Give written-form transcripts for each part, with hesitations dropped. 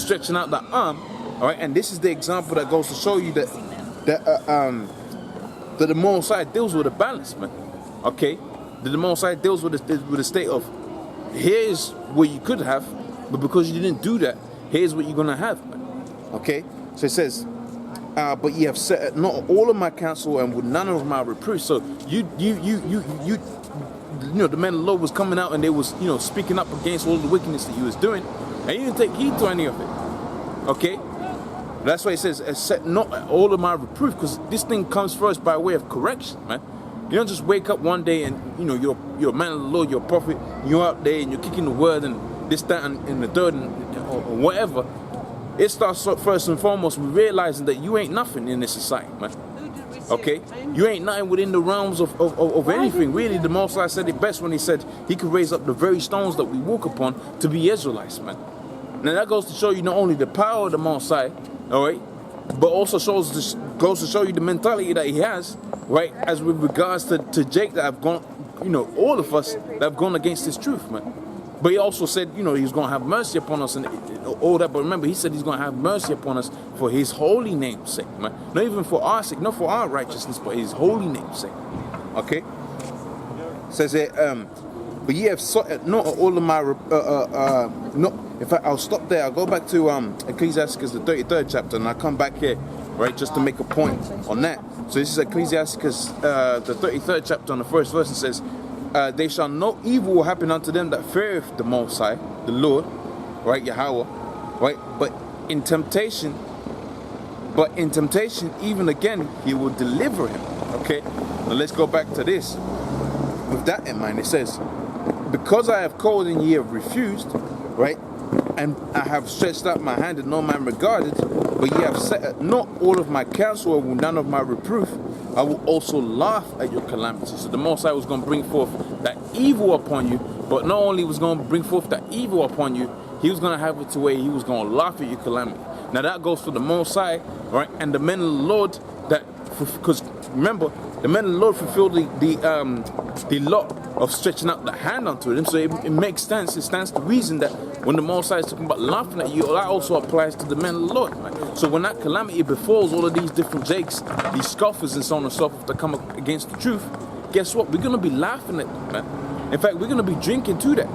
stretching out the arm, all right. And this is the example that goes to show you that the Most High deals with a balance, man. Okay, that the Most High deals with the state of here's what you could have, but because you didn't do that, here's what you're gonna have, man. Okay, so it says, but ye have set not all of my counsel and with none of my reproof. So you know, the man of the Lord was coming out and they was, you know, speaking up against all the wickedness that you was doing, and you didn't take heed to any of it. Okay, that's why it says, set not all of my reproof, because this thing comes first by way of correction, man. You don't just wake up one day and, you know, you're a man of the Lord, you're a prophet, you're out there and you're kicking the word and this, that, and the third, or whatever. It starts first and foremost with realizing that you ain't nothing in this society, man. Okay? You ain't nothing within the realms of anything. Really, the Most High said it best when he said he could raise up the very stones that we walk upon to be Israelites, man. Now that goes to show you not only the power of the Most High, all right, but also goes to show you the mentality that he has, right, as with regards to Jake that have gone, you know, all of us that have gone against this truth, man. But he also said, you know, he's going to have mercy upon us and all that. But remember, he said he's going to have mercy upon us for his holy name's sake, man. Not even for our sake, not for our righteousness, but his holy name's sake. Okay? Says it, but ye have sought not all of my, in fact, I'll stop there. I'll go back to Ecclesiastes, the 33rd chapter, and I'll come back here, right, just to make a point on that. So this is Ecclesiastes, the 33rd chapter, on the first verse, and says, they shall no evil will happen unto them that feareth the Most High, the Lord, right, Yahweh, right, but in temptation, even again, he will deliver him. Okay, now let's go back to this. With that in mind, it says, because I have called and ye have refused, right, and I have stretched out my hand and no man regarded, but ye have set not all of my counsel or none of my reproof, I will also laugh at your calamity. So the Most High was going to bring forth that evil upon you, but not only was going to bring forth that evil upon you, he was going to have it to where he was going to laugh at your calamity. Now that goes for the Most High, right, and the men of the Lord, that, because remember, the men of the Lord fulfilled the lot of stretching out the hand unto them. So it makes sense. It stands to reason that when the Most High is talking about laughing at you, that also applies to the men of the Lord, man. So when that calamity befalls all of these different Jakes, these scoffers and so on and so forth that come against the truth, guess what? We're going to be laughing at them, man. In fact, we're going to be drinking to that.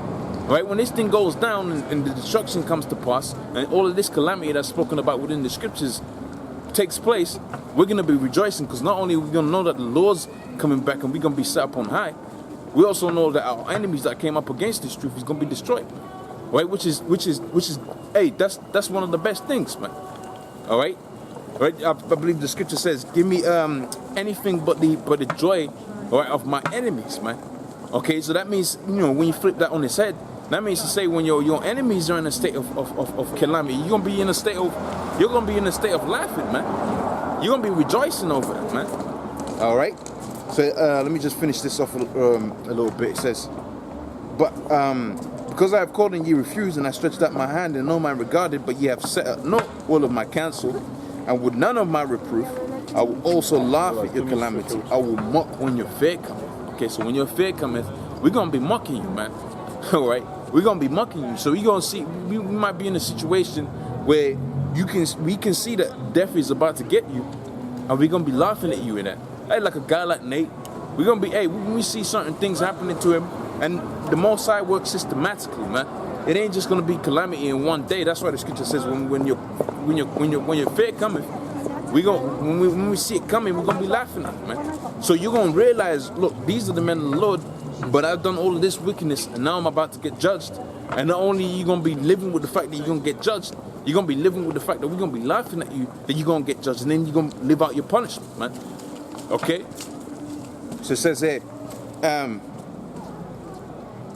Right? When this thing goes down and the destruction comes to pass, and all of this calamity that's spoken about within the scriptures takes place, we're going to be rejoicing, because not only are we going to know that the Lord's coming back and we're going to be set up on high, we also know that our enemies that came up against this truth is going to be destroyed. Right? Which is hey, that's one of the best things, man. All right? Right? I believe the scripture says, give me anything but the joy, all right, of my enemies, man. Okay, so that means, you know, when you flip that on its head, that means to say when your enemies are in a state of calamity, you're gonna be in a state of laughing, man. You're gonna be rejoicing over it, man. All right. So let me just finish this off a little bit. It says, but because I have called and ye refused, and I stretched out my hand and no man regarded, but ye have set up not all of my counsel, and with none of my reproof, I will also laugh at your calamity. I will mock when your fear cometh. Okay, so when your fear cometh, we're gonna be mocking you, man. All right, we're gonna be mocking you. So you're gonna see, we might be in a situation where we can see that death is about to get you, and we're gonna be laughing at you in that. Hey, like a guy like Nate, we're gonna be, hey, when we see certain things happening to him, and the Most High works systematically, man. It ain't just gonna be calamity in one day. That's why the scripture says when your fear cometh, when we see it coming, we're gonna be laughing at it, man. So you're gonna realize, look, these are the men of the Lord, but I've done all of this wickedness, and now I'm about to get judged. And not only are you gonna be living with the fact that you're gonna get judged, you're gonna be living with the fact that we're gonna be laughing at you, that you're gonna get judged, and then you're gonna live out your punishment, man. Okay? So it says here,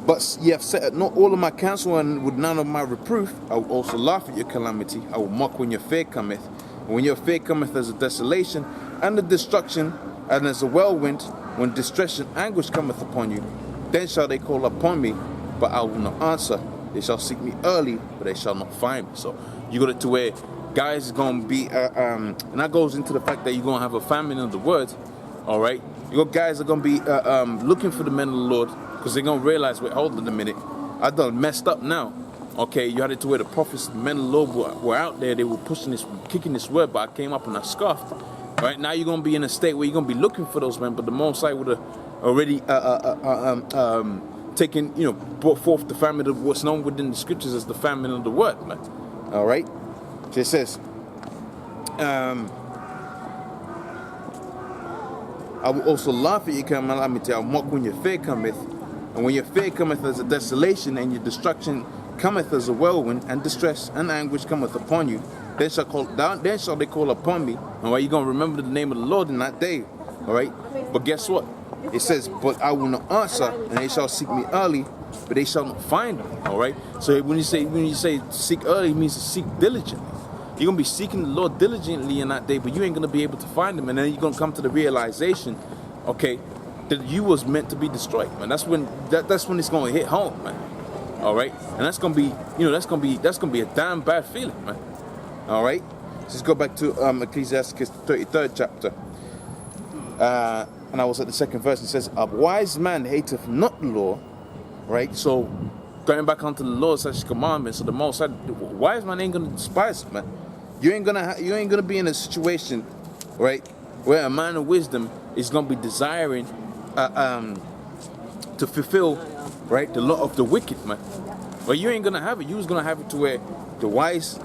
but ye have set not all of my counsel, and with none of my reproof, I will also laugh at your calamity. I will mock when your fear cometh. And when your fear cometh as a desolation, and a destruction, and as a whirlwind, when distress and anguish cometh upon you, then shall they call upon me, but I will not answer. They shall seek me early, but they shall not find me. So you got it to where guys is going to be, and that goes into the fact that you're going to have a famine of the word, all right? Your guys are going to be looking for the men of the Lord, because they're going to realize, wait, hold on a minute, I done messed up now, Okay, you had it to where the prophets, the men of the Lord were out there. They were pushing this, kicking this word, but I came up and I scoffed. Right now, you're gonna be in a state where you're gonna be looking for those men, but the Most High would have already taken, brought forth the famine of what's known within the scriptures as the famine of the word, man. All right. So it says, I will also laugh at you, calamity. I'll mock when your fear cometh, and when your fear cometh as a desolation, and your destruction cometh as a whirlwind, and distress and anguish cometh upon you. Then shall they call upon me. All right, you're gonna remember the name of the Lord in that day. All right, but guess what? It says, but I will not answer, and they shall seek me early, but they shall not find me. All right. So when you say seek early, it means to seek diligently. You're gonna be seeking the Lord diligently in that day, but you ain't gonna be able to find him, and then you're gonna come to the realization, okay, that you was meant to be destroyed, man. That's when it's gonna hit home, man. All right, and that's gonna be, that's gonna be a damn bad feeling, man. All right, let's go back to Ecclesiastes 33rd chapter, and I was at the second verse. It says, "A wise man hateth not the law," right? So going back onto the Lord's such commandments, so the Most High, wise man ain't gonna despise it, man. You ain't gonna be in a situation, right, where a man of wisdom is gonna be desiring to fulfill, right, the law of the wicked, man. But you ain't gonna have it. You was gonna have it to where the wise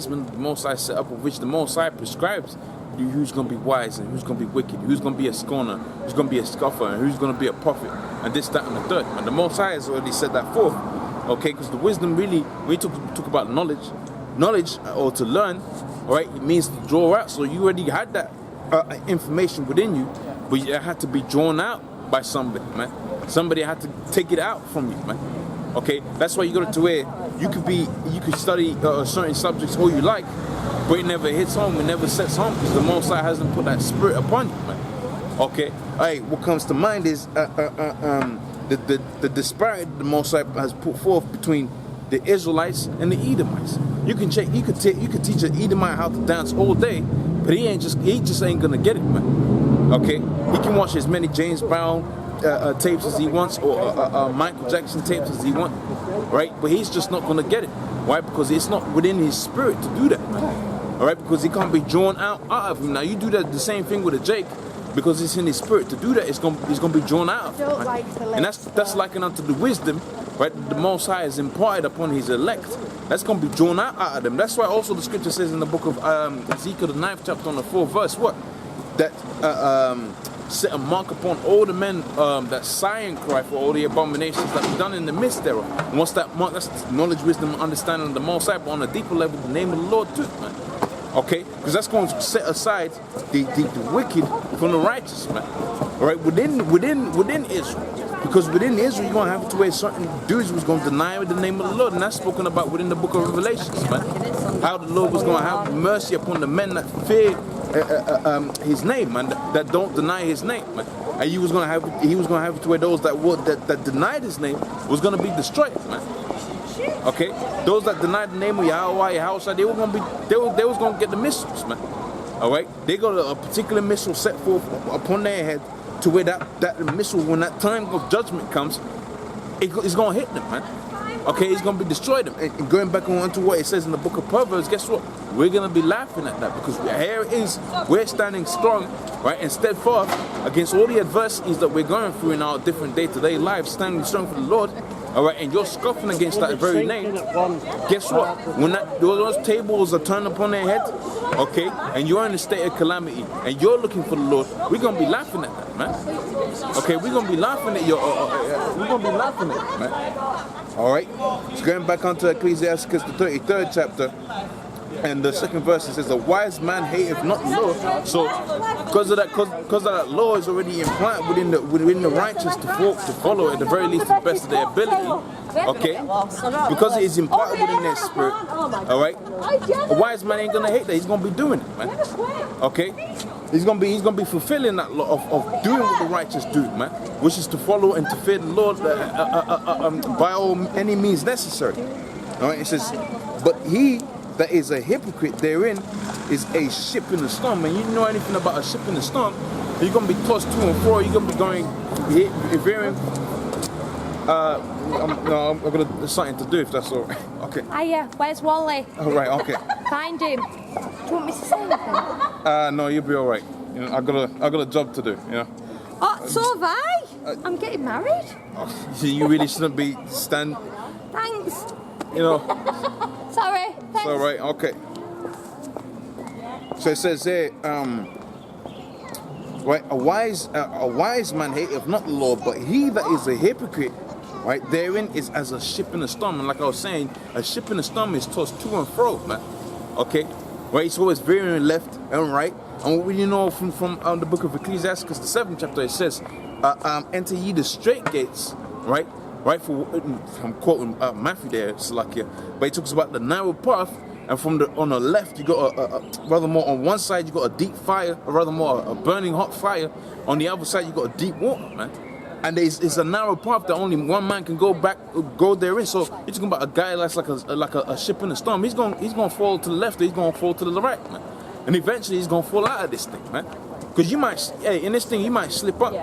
man, the Most High set up, of which the Most High prescribes who's gonna be wise and who's gonna be wicked, who's gonna be a scorner, who's gonna be a scoffer, and who's gonna be a prophet, and this, that, and the third. And the Most High has already set that forth. Okay, because the wisdom really, when you talk about knowledge or to learn, all right, it means to draw out. So you already had that information within you, but it had to be drawn out by somebody, man. Somebody had to take it out from you, man. Okay, that's why you go to where you could study certain subjects all you like, but it never hits home, it never sets home, because the Most High hasn't put that spirit upon you, man. Okay, all right, what comes to mind is the disparity the Most High has put forth between the Israelites and the Edomites. You could teach an Edomite how to dance all day, but he just ain't gonna get it, man. Okay, he can watch as many James Brown tapes as he wants, or Michael Jackson tapes as he wants, right? But he's just not gonna get it. Why? Because it's not within his spirit to do that, man. All right, because he can't be drawn out of him. Now you do that the same thing with a Jake. Because it's in his spirit to do that, it's gonna be drawn out of him, right? And that's likened unto the wisdom, right? The Most High is imparted upon his elect. That's gonna be drawn out of them. That's why also the scripture says in the book of Ezekiel, the 9th chapter, on the 4th verse, what? That set a mark upon all the men that sigh and cry for all the abominations that be done in the midst thereof. And what's that mark? That's knowledge, wisdom, understanding of the Most High, but on a deeper level, the name of the Lord too, man. Okay, because that's going to set aside the wicked from the righteous, man. All right, within Israel, because within Israel you're gonna have to where certain dudes was gonna deny the name of the Lord, and that's spoken about within the book of Revelations, man. How the Lord was gonna have mercy upon the men that fear His name, man, that don't deny His name, man. And He was gonna have it to where those that denied His name was gonna be destroyed, man. Okay, those that denied the name of Yahweh, Yahweh, they was gonna get the missiles, man. All right, they got a particular missile set forth upon their head to where that missile, when that time of judgment comes, it's gonna hit them, man. Okay, it's gonna be destroyed them. And going back on to what it says in the book of Proverbs, guess what? We're gonna be laughing at that, because here it is, we're standing strong, right, and steadfast against all the adversities that we're going through in our different day-to-day lives, standing strong for the Lord. All right, and you're scoffing against that very name. Guess what? When those tables are turned upon their head, okay, and you're in a state of calamity, and you're looking for the Lord, we're gonna be laughing at that, man. Okay, we're gonna be laughing at it, man. All right. So going back onto Ecclesiastes, the 33rd chapter. And the second verse, it says, "A wise man hateth not the law." So, because of that law is already implanted within the righteous to follow at the very least to the best of their ability. Okay, because it is imparted within their spirit. All right, a wise man ain't gonna hate that. He's gonna be doing it, man. Okay, he's gonna be fulfilling that law of doing what the righteous do, man, which is to follow and to fear the Lord by any means necessary. All right, it says, "But he that is a hypocrite therein is a ship in the storm." And you know anything about a ship in the storm, you're going to be tossed to and fro. You're going to be going, veering No, I'm gonna there's something to do if that's all right. Okay. Hiya, where's Wally? All right. Okay. Find him. Do you want me to say anything? No, you'll be all right. You know, I got a job to do. You know. Oh, so have I. I'm getting married. You really shouldn't be stand. Thanks. You know. Sorry. Thanks. It's all right. Okay. So it says there, right, a wise man hateth not the law, but he that is a hypocrite, right, therein is as a ship in a storm. And like I was saying, a ship in a storm is tossed to and fro, man. Okay, right, it's always veering left and right. And what you know from the book of Ecclesiastes, the 7th chapter, it says, enter ye the straight gates, right? Right, for I'm quoting Matthew there, Salakia, but he talks about the narrow path. And on the left, you got rather more on one side you got a deep fire, or rather more a burning hot fire. On the other side, you got a deep water, man. And it's a narrow path that only one man can go therein. So you're talking about a guy that's like a ship in a storm. He's gonna fall to the left, or he's gonna fall to the right, man. And eventually he's gonna fall out of this thing, man. Because in this thing you might slip up,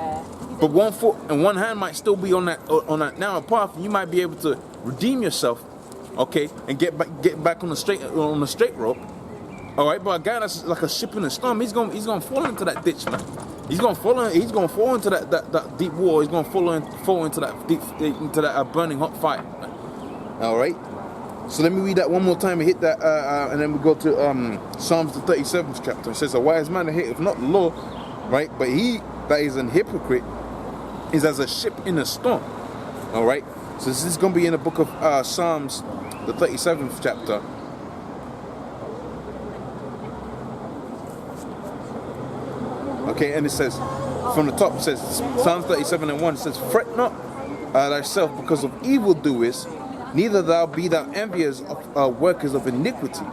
but one foot and one hand might still be on that narrow path, and you might be able to redeem yourself. Okay, and get back on the straight rope. All right, but a guy that's like a ship in a storm, he's gonna fall into that ditch, man. He's gonna fall into that deep water. He's gonna fall into that burning hot fire, man. All right. So let me read that one more time and hit that, and then we go to Psalms the 37th chapter. It says, "A wise man hateth not the law, right? But he that is an hypocrite is as a ship in a storm." All right. So this is gonna be in the book of Psalms, the 37th chapter. Okay, and it says, from the top, it says, Psalms 37:1, it says, "Fret not thyself because of evildoers, neither be thou envious of workers of iniquity,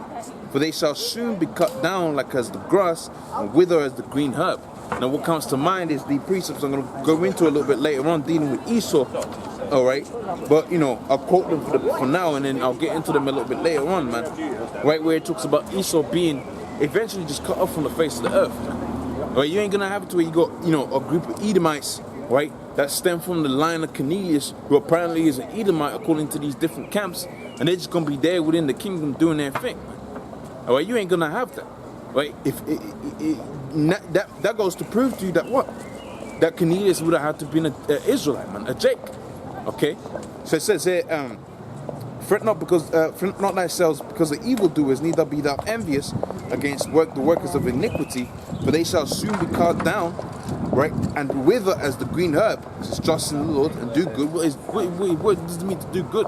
for they shall soon be cut down like as the grass, and wither as the green herb." Now what comes to mind is the precepts I'm going to go into a little bit later on, dealing with Esau. All right, but you know, I'll quote them for now, and then I'll get into them a little bit later on, man. Right, where it talks about Esau being eventually just cut off from the face of the earth, man. Right, you ain't gonna have it to where you got, you know, a group of Edomites, right, that stem from the line of Cornelius, who apparently is an Edomite according to these different camps, and they're just gonna be there within the kingdom doing their thing, man. All right, you ain't gonna have that, right? If that goes to prove to you that what, that Cornelius would have had to be an Israelite, man, a Jake. Okay, so it says here, fret not thyself because of evildoers, neither be thou envious against the workers of iniquity, for they shall soon be cut down, right, and wither as the green herb. It says, trust in the Lord and do good. What does it mean to do good?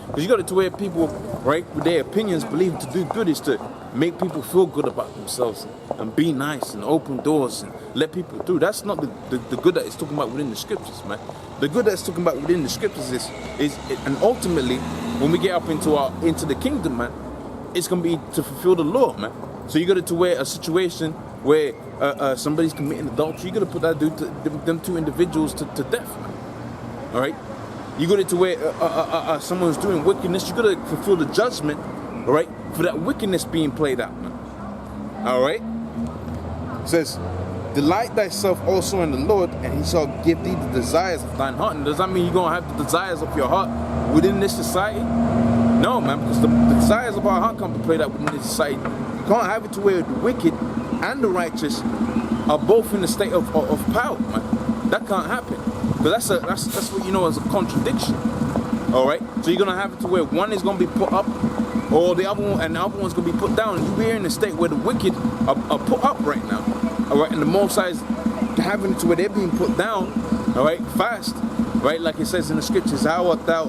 Because you got it to where people, right, with their opinions, believe to do good is to make people feel good about themselves and be nice and open doors and let people through. That's not the good that it's talking about within the scriptures, man. The good that's talking about within the scriptures is and ultimately when we get up into the kingdom, man, it's gonna be to fulfill the law, man. So you got it to where a situation where somebody's committing adultery, you got to put that dude, them two individuals to death, man. All right. You got it to where someone's doing wickedness, you got to fulfill the judgment, all right, for that wickedness being played out, man. All right. It says, delight thyself also in the Lord, and he shall give thee the desires of thine heart. And does that mean you're going to have the desires of your heart within this society? No, man, because the desires of our heart can't be played out within this society. You can't have it to where the wicked and the righteous are both in a state of power, man. That can't happen. Because that's what you know as a contradiction. All right? So you're going to have it to where one is going to be put up, or the other one, and the other one's going to be put down. And you're in a state where the wicked are put up right now. All right? And the Most High is having it to where they're being put down, all right, fast. Right? Like it says in the scriptures, how art thou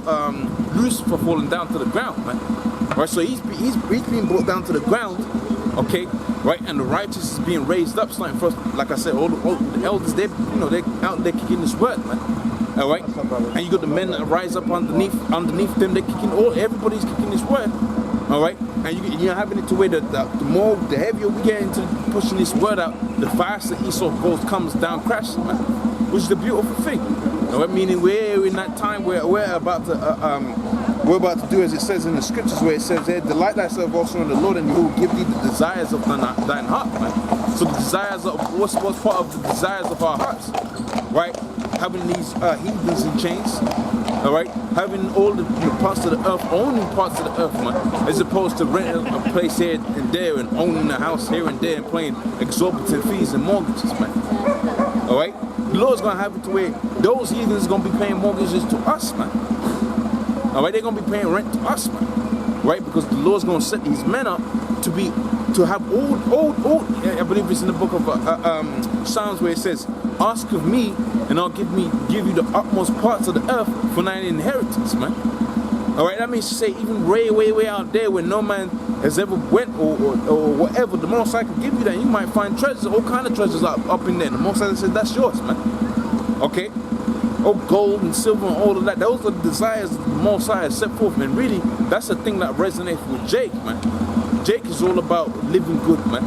Lucifer falling down to the ground, man. Right? So he's being brought down to the ground, okay? Right? And the righteous is being raised up, starting first. Like I said, all the elders, they're out there kicking this word, man. All right? And you got the men that rise up underneath them, they're kicking, everybody's kicking this word. All right? And you're having it to where the heavier we get into pushing this word out, the faster Esau comes down crashing, man. Which is the beautiful thing. You know, meaning we're in that time where we're about to do as it says in the scriptures, where it says, hey, delight thyself also in the Lord, and he will give thee the desires of thine heart, man. So the desires of what's part of the desires of our hearts, right? Having these heathens in chains, All right, having all the parts of the earth, owning parts of the earth, man, as opposed to renting a place here and there and owning a house here and there and paying exorbitant fees and mortgages, man. All right, the Lord's gonna have it to where those heathens gonna be paying mortgages to us, man. All right, they're gonna be paying rent to us, man. Right, because the Lord's gonna set these men up to have old. I believe it's in the book of Psalms where it says, "Ask of me, and I'll give you the utmost parts of the earth for thine inheritance," man. All right, that means to say even way out there where no man has ever went or whatever, the Most High can give you that. You might find treasures, all kind of treasures up in there. The Most High says that's yours, man. Okay. Oh, gold and silver and all of that. Those are the desires the Most High has set forth. And really, that's the thing that resonates with Jake, man. Jake is all about living good, man.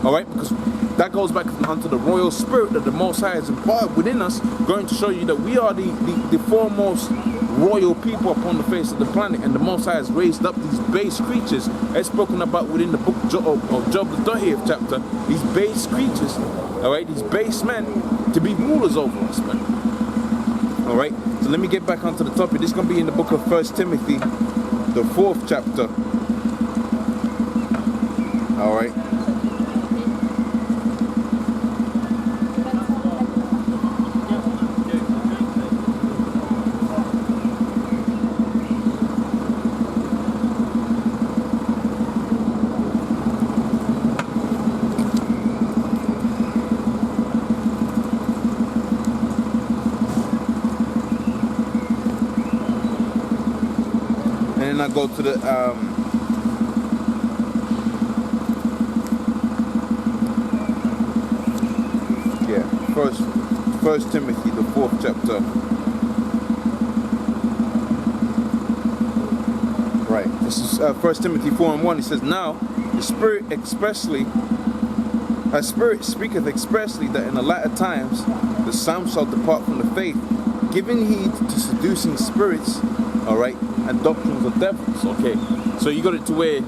All right? Because that goes back onto the royal spirit that the Most High has imparted within us, going to show you that we are the foremost royal people upon the face of the planet. And the Most High has raised up these base creatures, as spoken about within the book of Job, the 30th chapter. These base creatures, all right? These base men to be rulers over us, man. All right, so let me get back onto the topic. This is going to be in the book of 1 Timothy, the 4th chapter. All right. And I go to the First Timothy, the 4th chapter. Right. This is 1 Timothy 4:1. It says, "Now the Spirit speaketh expressly that in the latter times the some shall depart from the faith, giving heed to seducing spirits," all right, "and doctrines of devils." Okay, so you got it to where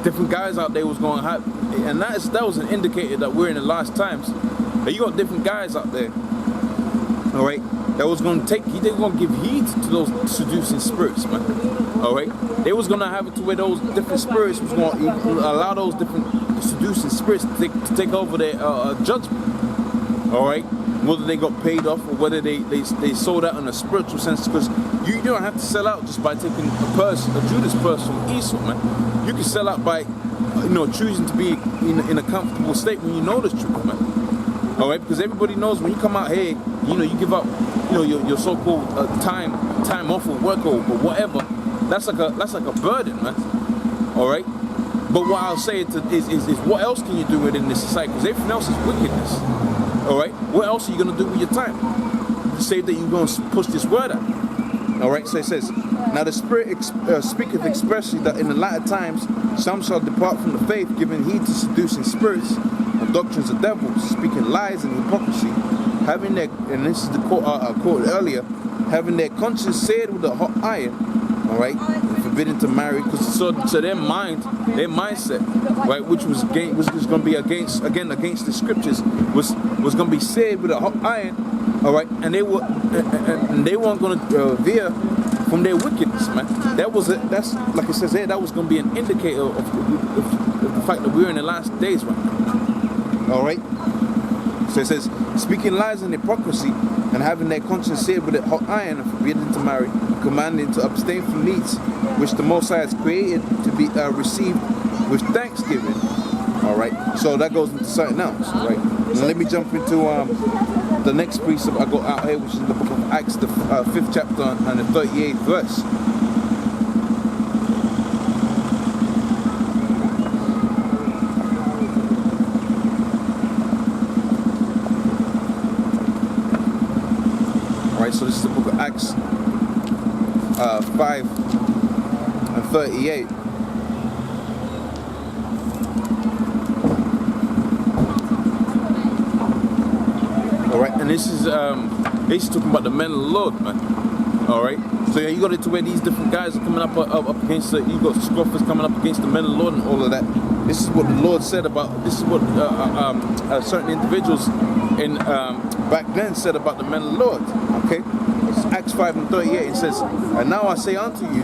different guys out there was going to have, and that was an indicator that we're in the last times. But you got different guys out there, all right, that was going to they were going to give heed to those seducing spirits, man. All right, they was going to have it to where those different spirits was going to allow those different seducing spirits to take over their judgment. All right, whether they got paid off or whether they sold out in a spiritual sense, because you don't have to sell out just by taking a Judas purse from Esau, man. You can sell out by choosing to be in a comfortable state when you know the truth, man. All right, because everybody knows when you come out here, you give up, your so-called time off of work or whatever. That's like a burden, man. All right. But what I'll say is what else can you do within this society? Because everything else is wickedness. All right. What else are you gonna do with your time? You say that you're gonna push this word out. All right. So it says, "Now the Spirit speaketh expressly that in the latter times some shall depart from the faith, giving heed to seducing spirits and doctrines of devils, speaking lies and hypocrisy, having their," and this is the quote I quoted earlier, "having their conscience seared with a hot iron," all right, and forbidden to marry, because so their mindset, right, which was going to be against the scriptures, was going to be seared with a hot iron, all right, and they weren't going to veer from their wickedness, man. That's like it says here, that was going to be an indicator of the fact that we're in the last days right now. All right. So it says, "Speaking lies and hypocrisy, and having their conscience seared with a hot iron, and forbidden to marry, commanding to abstain from meats which the Most High has created to be received with thanksgiving." All right. So that goes into something else. All right. Now let me jump into the next precept I got out here, which is the book of Acts, the 5th chapter and the 38th verse. So this is the book of Acts 5 and 38. All right, and this is talking about the men of the Lord, man. All right, so yeah, you got it to where these different guys are coming up against you got scoffers coming up against the men of the Lord and all of that. This is what the Lord said about. This is what certain individuals in back then said about the men of the Lord. Okay, Acts 5:38, it says, "And now I say unto you,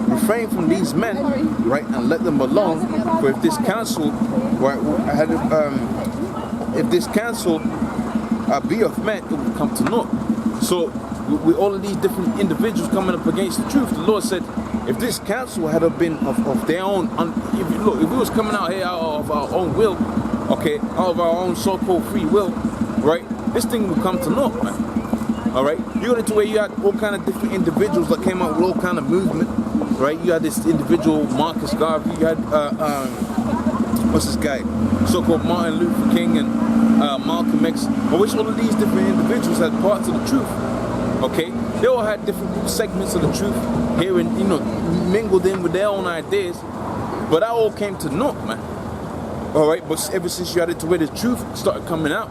refrain from these men, right, and let them alone. For if this counsel, right, if this counsel be of men, it will come to naught." So, with all of these different individuals coming up against the truth, the Lord said, if this counsel had been of their own, if we was coming out here out of our own will, okay, out of our own so-called free will, right, this thing will come to naught, man. All right, you got into where you had all kind of different individuals that came out with all kind of movement, right? You had this individual Marcus Garvey, you had what's this guy, so-called Martin Luther King and Malcolm X, of which all of these different individuals had parts of the truth. Okay, they all had different segments of the truth here, and mingled in with their own ideas, but that all came to naught, man. All right, but ever since you had it to where the truth started coming out,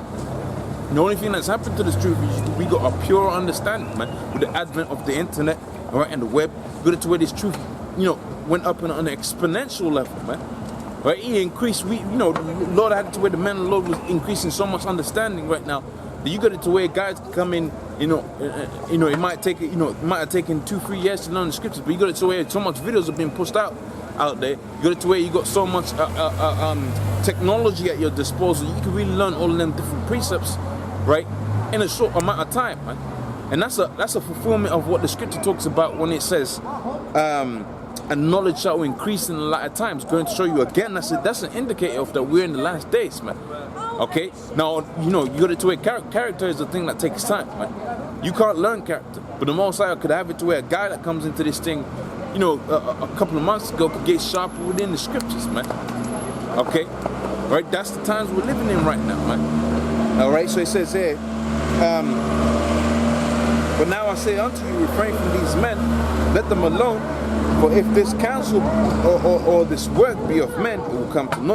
the only thing that's happened to this truth is we got a pure understanding, man. With the advent of the internet, all right, and the web, we got it to where this truth, went up on an exponential level, man. Right, he increased. The Lord had it to where the man of the Lord was increasing so much understanding right now that you got it to where guys can come in. It might take it might have taken 2-3 years to learn the scriptures, but you got it to where so much videos are being pushed out there. You got it to where you got so much technology at your disposal. You can really learn all of them different precepts, right, in a short amount of time, man. And that's a fulfillment of what the scripture talks about when it says, and knowledge shall increase in the latter times. Going to show you again, that's an indicator of that we're in the last days, man. Okay, now you got it to where character is a thing that takes time, man. You can't learn character, but the Most High could have it to where a guy that comes into this thing, a couple of months ago could get sharper within the scriptures, man. Okay, right? That's the times we're living in right now, man. All right, so it says here, but now I say unto you, refrain from these men, let them alone. For if this counsel or this work be of men, it will come to naught.